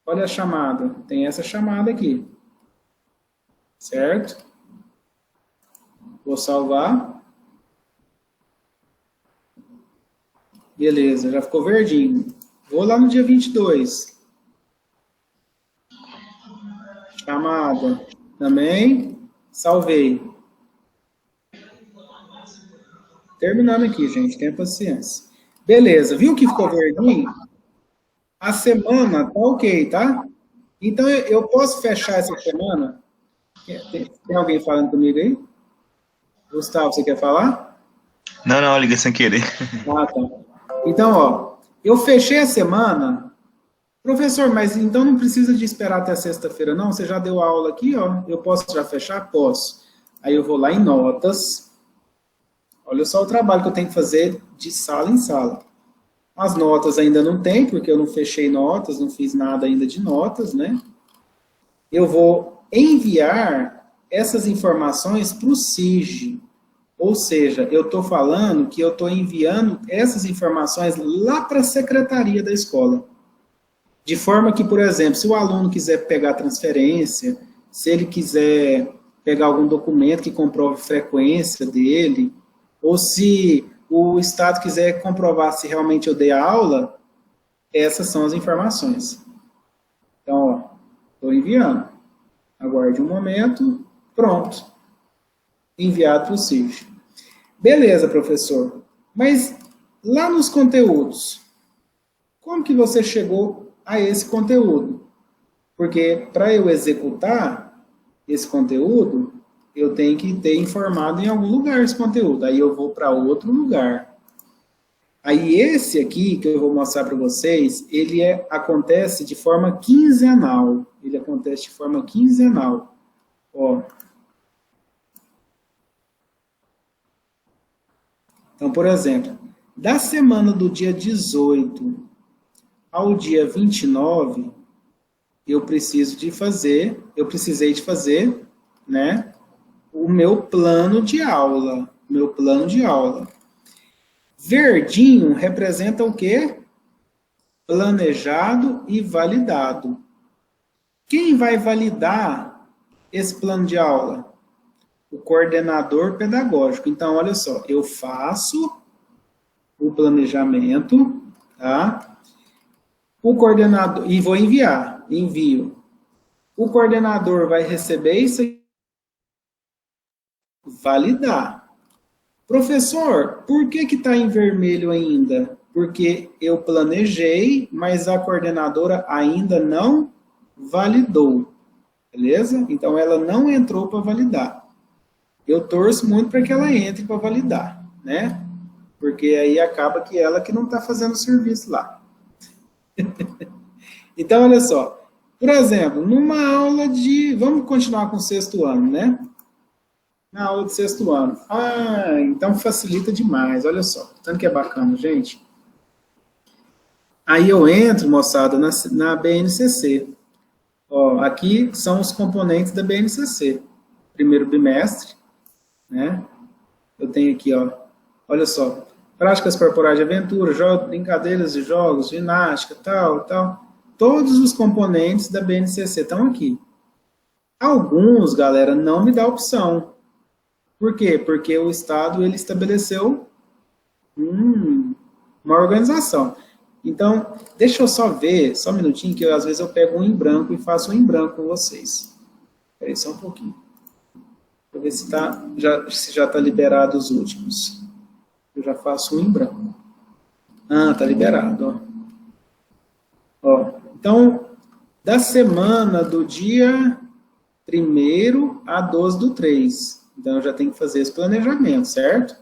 olha a chamada. Tem essa chamada aqui. Certo? Vou salvar. Beleza, já ficou verdinho. Vou lá no dia 22. Chamada. Também. Salvei. Terminando aqui, gente. Tenha paciência. Beleza, viu que ficou verdinho? A semana tá ok, tá? Então, eu posso fechar essa semana? Tem alguém falando comigo aí? Gustavo, você quer falar? Não, eu liguei sem querer. Ah, tá. Então, ó, eu fechei a semana. Professor, mas então não precisa de esperar até sexta-feira, não? Você já deu a aula aqui, ó. Eu posso já fechar? Posso. Aí eu vou lá em notas. Olha só o trabalho que eu tenho que fazer de sala em sala. As notas ainda não tem, porque eu não fechei notas, não fiz nada ainda de notas, né? Eu vou enviar essas informações para o SIG. Ou seja, eu estou falando que eu estou enviando essas informações lá para a secretaria da escola. De forma que, por exemplo, se o aluno quiser pegar transferência, se ele quiser pegar algum documento que comprove frequência dele, ou se o Estado quiser comprovar se realmente eu dei a aula, essas são as informações. Então, ó, estou enviando. Aguarde um momento. Pronto. Enviado para o SIG. Beleza, professor. Mas lá nos conteúdos, como que você chegou a esse conteúdo? Porque para eu executar esse conteúdo, eu tenho que ter informado em algum lugar esse conteúdo. Aí eu vou para outro lugar. Aí esse aqui, que eu vou mostrar para vocês, ele acontece de forma quinzenal. Ele acontece de forma quinzenal. Ó. Então, por exemplo, da semana do dia 18 ao dia 29, eu precisei de fazer, né, o meu plano de aula. Verdinho representa o quê? Planejado e validado. Quem vai validar esse plano de aula? O coordenador pedagógico. Então, olha só, eu faço o planejamento, tá? O coordenador, e vou envio. O coordenador vai receber isso e validar. Professor, por que está em vermelho ainda? Porque eu planejei, mas a coordenadora ainda não validou. Beleza? Então, ela não entrou para validar. Eu torço muito para que ela entre para validar, né? Porque aí acaba que ela que não está fazendo o serviço lá. Então, olha só. Por exemplo, numa aula de... Vamos continuar com o sexto ano, né? Na aula de sexto ano. Ah, então facilita demais, olha só. Tanto que é bacana, gente. Aí eu entro, moçada, na BNCC. Ó, aqui são os componentes da BNCC. Primeiro bimestre, né? Eu tenho aqui, ó, olha só. Práticas corporais de aventura, brincadeiras de jogos, ginástica, tal. Todos os componentes da BNCC estão aqui. Alguns, galera, não me dá opção. Por quê? Porque o Estado, ele estabeleceu uma organização. Então, deixa eu só ver, só um minutinho, que às vezes eu pego um em branco e faço um em branco com vocês. Espera aí só um pouquinho. Deixa eu ver se já está liberado os últimos. Eu já faço um em branco. Ah, está liberado, ó. Então, da semana do dia 1º a 12 do 3. Então, eu já tenho que fazer esse planejamento, certo?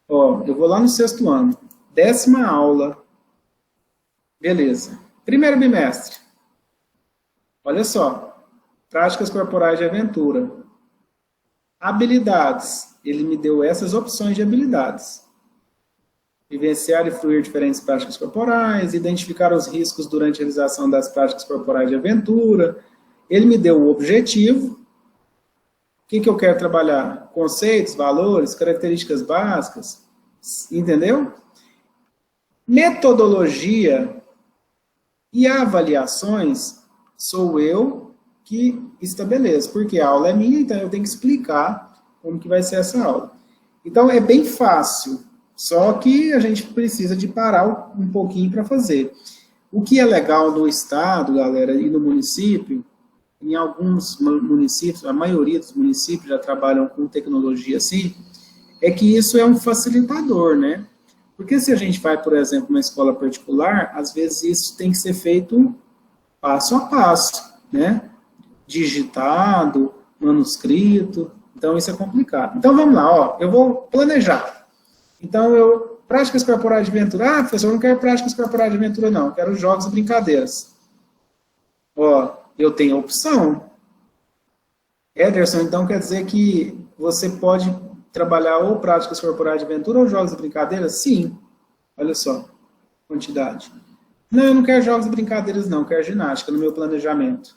Ó, eu vou lá no 6º ano. 10ª aula. Beleza. Primeiro bimestre. Olha só. Práticas corporais de aventura. Habilidades. Ele me deu essas opções de habilidades. Vivenciar e fluir diferentes práticas corporais, identificar os riscos durante a realização das práticas corporais de aventura. Ele me deu o objetivo. O que eu quero trabalhar? Conceitos, valores, características básicas. Entendeu? Metodologia e avaliações sou eu que estabeleço, porque a aula é minha, então eu tenho que explicar como que vai ser essa aula. Então é bem fácil. Só que a gente precisa de parar um pouquinho para fazer. O que é legal no estado, galera, e no município, em alguns municípios, a maioria dos municípios já trabalham com tecnologia assim, é que isso é um facilitador, né? Porque se a gente vai, por exemplo, numa escola particular, às vezes isso tem que ser feito passo a passo, né? Digitado, manuscrito, então isso é complicado. Então vamos lá, ó, eu vou planejar. Então, práticas corporais de aventura. Ah, professor, eu não quero práticas corporais de aventura, não. Eu quero jogos e brincadeiras. Ó, eu tenho a opção. Ederson, então quer dizer que você pode trabalhar ou práticas corporais de aventura ou jogos e brincadeiras? Sim. Olha só, quantidade. Não, eu não quero jogos e brincadeiras, não. Eu quero ginástica no meu planejamento.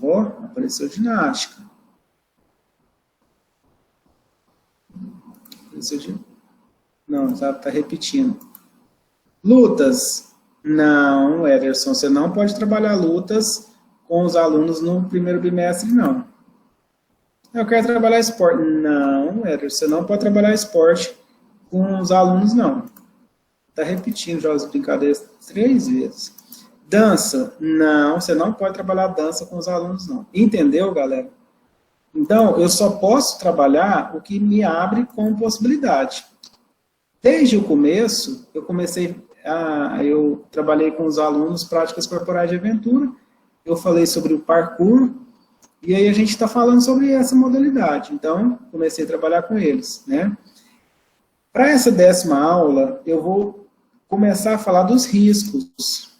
Ó, apareceu ginástica. Apareceu ginástica. Não, tá repetindo. Lutas. Não, Ederson, você não pode trabalhar lutas com os alunos no primeiro bimestre, não. Eu quero trabalhar esporte. Não, Ederson, você não pode trabalhar esporte com os alunos, não. Tá repetindo jogos e brincadeiras 3 vezes. Dança. Não, você não pode trabalhar dança com os alunos, não. Entendeu, galera? Então, eu só posso trabalhar o que me abre como possibilidade. Desde o começo, eu trabalhei com os alunos práticas corporais de aventura, eu falei sobre o parkour, e aí a gente está falando sobre essa modalidade. Então, comecei a trabalhar com eles, né? Para essa 10ª aula, eu vou começar a falar dos riscos.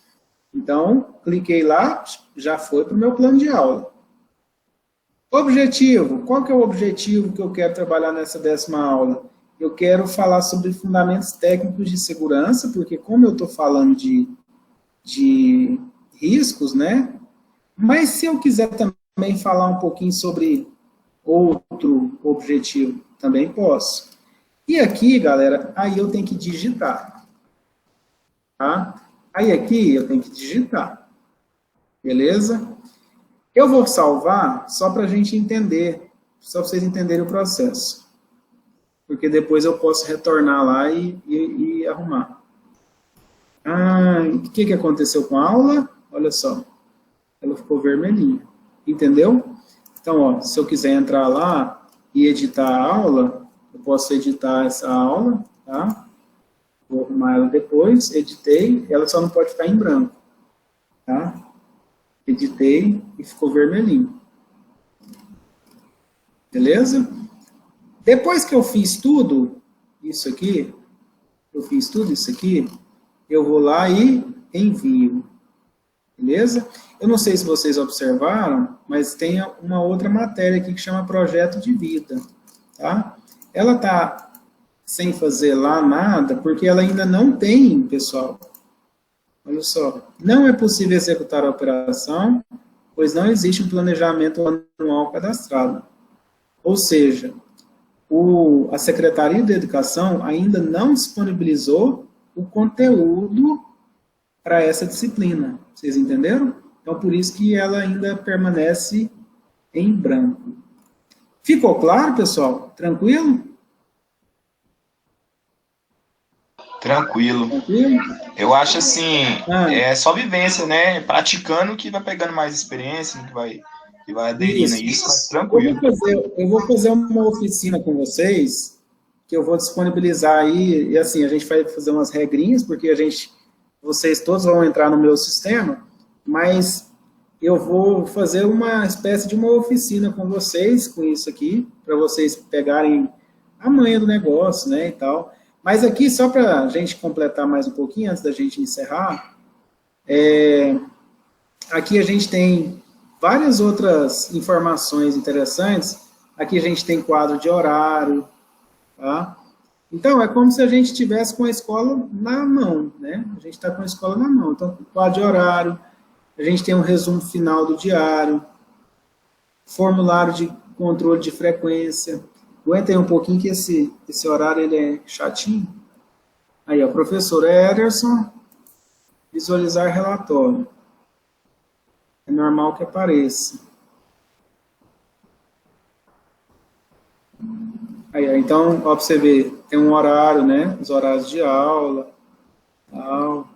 Então, cliquei lá, já foi para o meu plano de aula. Objetivo. Qual que é o objetivo que eu quero trabalhar nessa 10ª aula? Eu quero falar sobre fundamentos técnicos de segurança, porque como eu estou falando de riscos, né? Mas se eu quiser também falar um pouquinho sobre outro objetivo, também posso. E aqui, galera, aí eu tenho que digitar. Tá? Aí aqui eu tenho que digitar. Beleza? Eu vou salvar só para a gente entender, só para vocês entenderem o processo. Porque depois eu posso retornar lá e arrumar. Ah, o que aconteceu com a aula? Olha só, ela ficou vermelhinha. Entendeu? Então, ó, se eu quiser entrar lá e editar a aula, eu posso editar essa aula, tá? Vou arrumar ela depois, editei, ela só não pode ficar em branco, tá? Editei e ficou vermelhinho. Beleza? Depois que eu fiz tudo isso aqui, eu vou lá e envio. Beleza? Eu não sei se vocês observaram, mas tem uma outra matéria aqui que chama Projeto de Vida. Tá? Ela está sem fazer lá nada, porque ela ainda não tem, pessoal. Olha só. Não é possível executar a operação, pois não existe um planejamento anual cadastrado. Ou seja, a Secretaria de Educação ainda não disponibilizou o conteúdo para essa disciplina. Vocês entenderam? Então, por isso que ela ainda permanece em branco. Ficou claro, pessoal? Tranquilo? Tranquilo. Tranquilo? Eu acho assim, é só vivência, né? Praticando que vai pegando mais experiência, que vai e vai aderindo a isso, mas tranquilo. Eu vou fazer uma oficina com vocês, que eu vou disponibilizar aí, e assim, a gente vai fazer umas regrinhas, porque vocês todos vão entrar no meu sistema, mas eu vou fazer uma espécie de uma oficina com vocês, com isso aqui, para vocês pegarem a manha do negócio, né, e tal. Mas aqui, só para a gente completar mais um pouquinho, antes da gente encerrar, aqui a gente tem várias outras informações interessantes. Aqui a gente tem quadro de horário, tá? Então, é como se a gente estivesse com a escola na mão, né? A gente está com a escola na mão. Então, quadro de horário, a gente tem um resumo final do diário, formulário de controle de frequência. Aguenta aí um pouquinho que esse horário ele é chatinho. Aí, ó, professor Ederson, visualizar relatório. É normal que apareça. Aí, ó, então, ó, pra você ver, tem um horário, né? Os horários de aula, tal.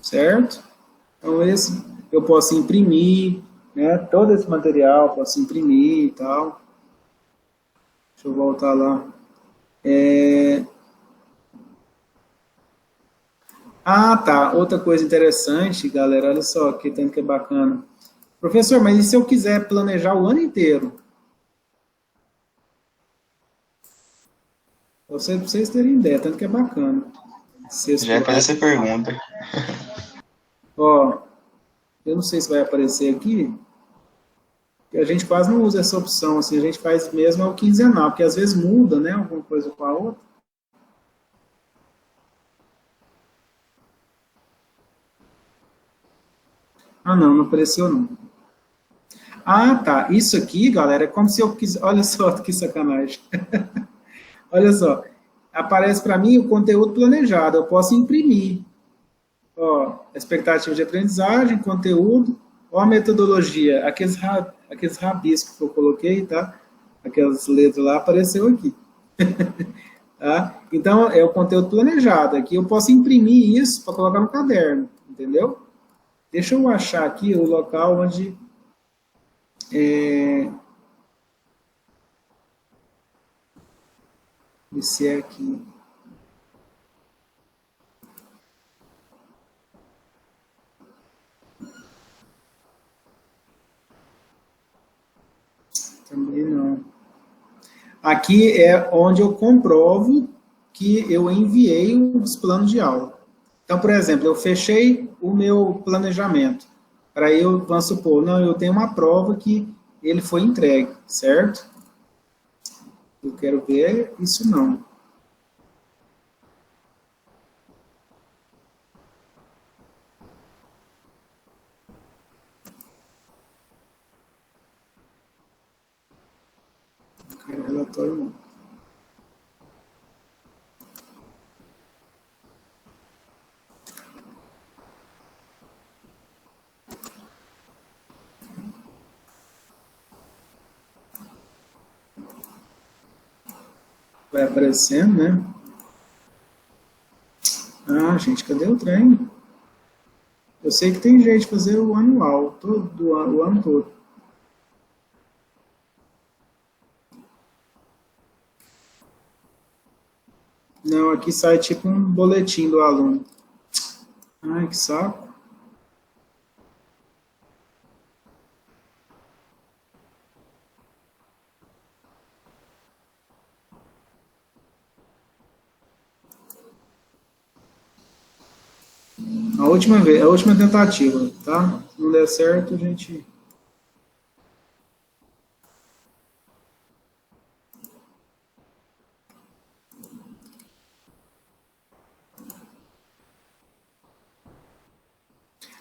Certo? Então, esse eu posso imprimir, né? Todo esse material eu posso imprimir e tal. Deixa eu voltar lá. Ah, tá. Outra coisa interessante, galera, olha só, que tanto que é bacana. Professor, mas e se eu quiser planejar o ano inteiro? Pra vocês terem ideia, tanto que é bacana. Já ia fazer essa pergunta. Ó, eu não sei se vai aparecer aqui, porque a gente quase não usa essa opção, assim, a gente faz mesmo o quinzenal, porque às vezes muda, né, alguma coisa com a outra. Ah, não apareceu não. Ah, tá, isso aqui, galera, é como se eu quisesse, olha só que sacanagem. Olha só, aparece para mim o conteúdo planejado, eu posso imprimir. Ó, expectativa de aprendizagem, conteúdo, ó a metodologia, aqueles rabiscos que eu coloquei, tá? Aquelas letras lá, apareceu aqui. Tá? Então, é o conteúdo planejado. Aqui eu posso imprimir isso para colocar no caderno, entendeu? Deixa eu achar aqui o local onde... Esse é aqui. Também não. Aqui é onde eu comprovo que eu enviei os planos de aula. Então, por exemplo, eu fechei o meu planejamento. Para eu, vamos supor, não, eu tenho uma prova que ele foi entregue, certo? Eu quero ver isso não. Não quero relatório não. Vai aparecendo, né? Ah, gente, cadê o trem? Eu sei que tem jeito de fazer o anual, o ano todo. Não, aqui sai tipo um boletim do aluno. Ai, que saco. A última tentativa, tá? Se não der certo, a gente...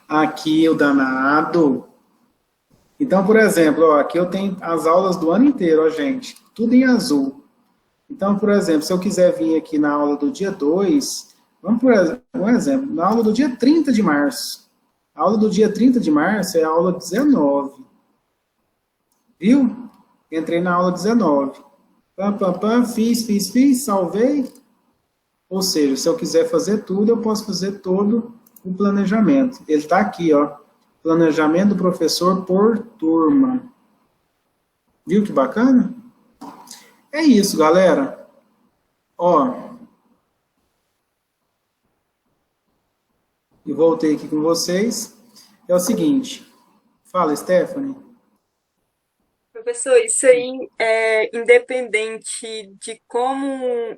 Aqui, o danado. Então, por exemplo, ó, aqui eu tenho as aulas do ano inteiro, ó, gente. Tudo em azul. Então, por exemplo, se eu quiser vir aqui na aula do dia 2... Vamos por um exemplo, na aula do dia 30 de março. A aula do dia 30 de março é a aula 19. Viu? Entrei na aula 19. Fiz, salvei. Ou seja, se eu quiser fazer tudo, eu posso fazer todo o planejamento. Ele está aqui, ó. planejamento do professor por turma. Viu que bacana? É isso, galera. Ó, e voltei aqui com vocês. É o seguinte. Fala, Stephanie. Professor, isso aí é independente de como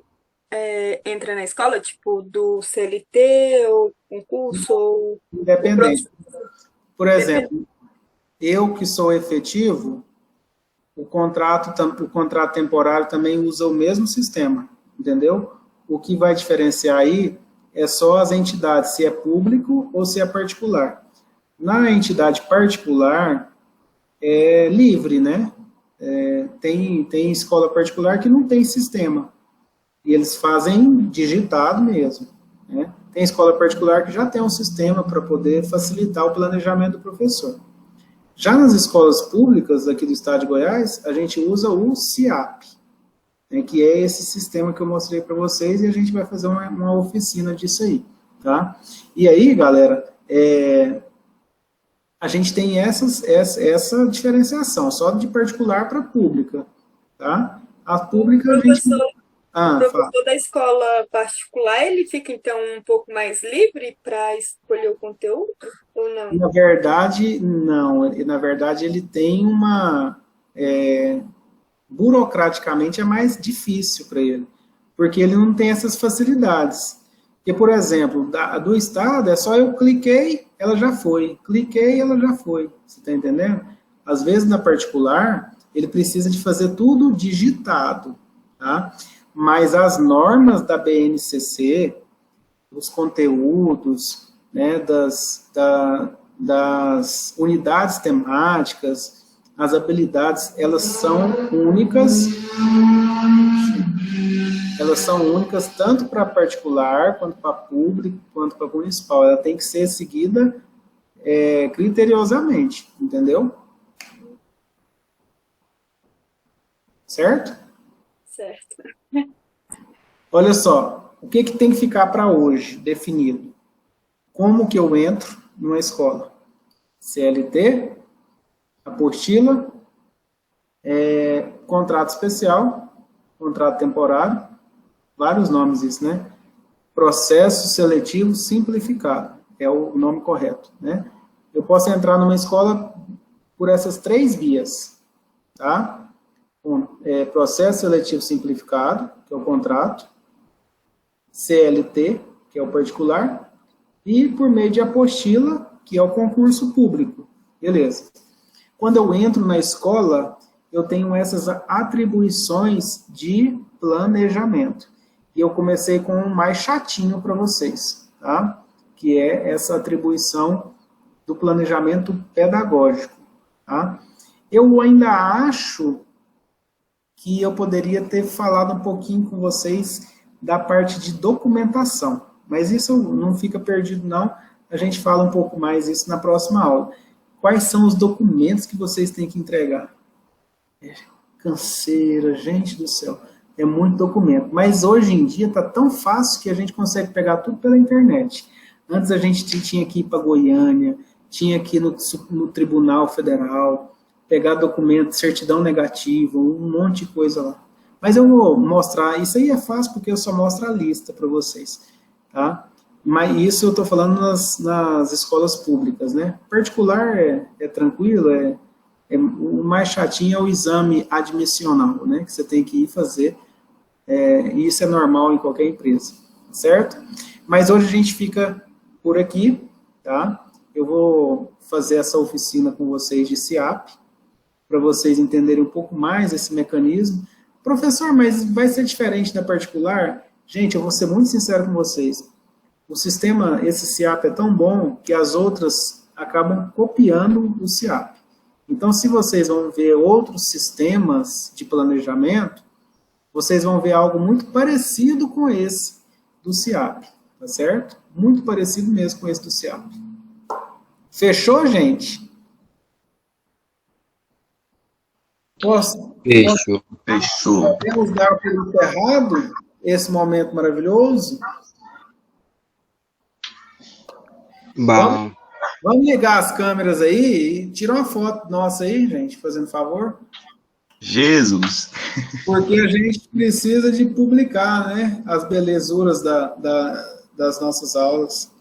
entra na escola, tipo do CLT, ou concurso, ou independente. Por exemplo, eu que sou efetivo, o contrato temporário também usa o mesmo sistema, entendeu? O que vai diferenciar aí é só as entidades, se é público ou se é particular. Na entidade particular, é livre, né? Tem escola particular que não tem sistema. E eles fazem digitado mesmo, né? Tem escola particular que já tem um sistema para poder facilitar o planejamento do professor. Já nas escolas públicas aqui do estado de Goiás, a gente usa o SIAP, né, que é esse sistema que eu mostrei para vocês, e a gente vai fazer uma oficina disso aí, tá? E aí, galera, a gente tem essa diferenciação, só de particular para pública, tá? A pública a gente... O professor da escola particular, ele fica, então, um pouco mais livre para escolher o conteúdo, ou não? Na verdade, não. Na verdade, ele tem burocraticamente é mais difícil para ele, porque ele não tem essas facilidades. Porque, por exemplo, do Estado, é só eu cliquei, ela já foi. Cliquei, ela já foi. Você está entendendo? Às vezes, na particular, ele precisa de fazer tudo digitado, tá? Mas as normas da BNCC, os conteúdos, né, das unidades temáticas, as habilidades, elas são únicas tanto para particular, quanto para público, quanto para municipal. Ela tem que ser seguida criteriosamente, entendeu? Certo? Certo. Olha só, o que tem que ficar para hoje definido? Como que eu entro numa escola? CLT, apostila, contrato especial, contrato temporário, vários nomes isso, né? Processo seletivo simplificado, é o nome correto, né? Eu posso entrar numa escola por essas 3 vias, tá? Processo seletivo simplificado, que é o contrato, CLT, que é o particular, e por meio de apostila, que é o concurso público. Beleza. Quando eu entro na escola, eu tenho essas atribuições de planejamento. E eu comecei com um mais chatinho para vocês, tá? Que é essa atribuição do planejamento pedagógico, tá? Eu ainda acho que eu poderia ter falado um pouquinho com vocês da parte de documentação, mas isso não fica perdido não, a gente fala um pouco mais isso na próxima aula. Quais são os documentos que vocês têm que entregar? Canseira, gente do céu, é muito documento, mas hoje em dia está tão fácil que a gente consegue pegar tudo pela internet. Antes a gente tinha que ir para Goiânia, tinha que ir no Tribunal Federal, pegar documento, certidão negativa, um monte de coisa lá. Mas eu vou mostrar, isso aí é fácil porque eu só mostro a lista para vocês, tá? Mas isso eu estou falando nas escolas públicas, né? Particular é tranquilo, o mais chatinho é o exame admissional, né? Que você tem que ir fazer, e isso é normal em qualquer empresa, certo? Mas hoje a gente fica por aqui, tá? Eu vou fazer essa oficina com vocês de SIAP, para vocês entenderem um pouco mais esse mecanismo. Professor, mas vai ser diferente da particular? Gente, eu vou ser muito sincero com vocês. O sistema, esse SIAP é tão bom que as outras acabam copiando o SIAP. Então, se vocês vão ver outros sistemas de planejamento, vocês vão ver algo muito parecido com esse do SIAP, tá certo? Muito parecido mesmo com esse do SIAP. Fechou, gente? Fechou. Podemos dar por encerrado esse momento maravilhoso? Bom. Vamos ligar as câmeras aí e tirar uma foto nossa aí, gente, fazendo favor. Jesus! Porque a gente precisa de publicar, né, as belezuras das nossas aulas.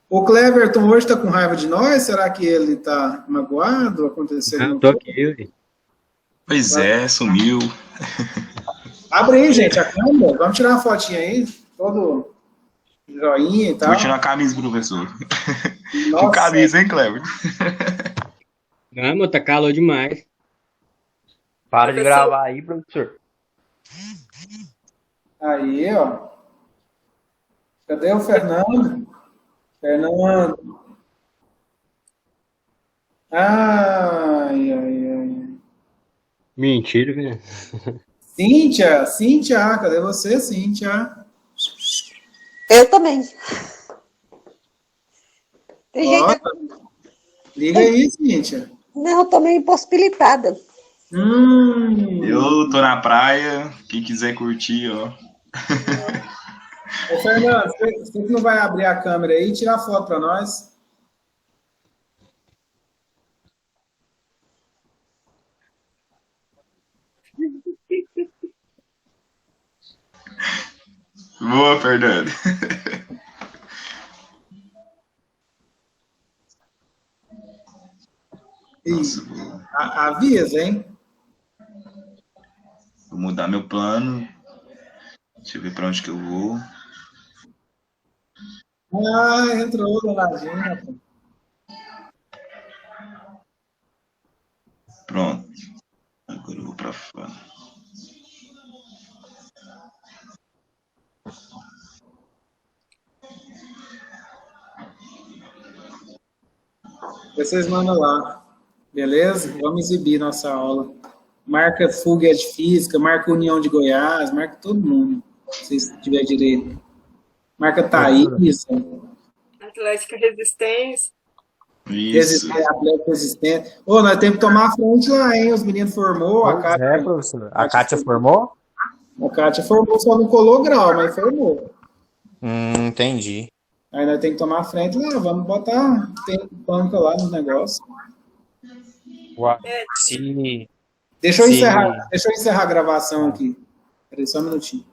O Cleverton hoje está com raiva de nós? Será que ele está magoado? Aconteceu Não, tô aqui. Pois é, sumiu. Abre aí, gente, a câmera. Vamos tirar uma fotinha aí. Todo joinha e tal. Vou tirar a camisa, professor. Nossa. Com camisa, hein, Clever? Não, mas tá calor demais. Para de gravar aí, professor. Aí, ó. Cadê o Fernando? Fernando. Ai, ai, ai. Mentira, velho. Cíntia, cadê você, Cíntia? Eu também. Tem jeito. Liga aí, Cíntia. Não, eu tô meio impossibilitada. Eu tô na praia, quem quiser curtir, ó. Ô, Fernando, você que não vai abrir a câmera aí, tira a foto pra nós. Boa, Fernando. Isso. Avisa, hein? Vou mudar meu plano. Deixa eu ver pra onde que eu vou. Ah, entrou, danadinha. Pronto. Agora eu vou pra fora. Vocês mandam lá. Beleza? Vamos exibir nossa aula. Marca Fuga de Física, marca União de Goiás, marca todo mundo, se tiver direito. Marca Thaís. Atlética Resistência. Isso. Atlético Resistente. Ô, nós temos que tomar a frente lá, hein? Os meninos formou, a Kátia... professor. A Kátia formou? A Kátia formou, só não colou grau, mas formou. Entendi. Aí nós temos que tomar a frente lá, vamos botar banca lá no negócio. Se Deixa eu encerrar a gravação aqui. Peraí, só um minutinho.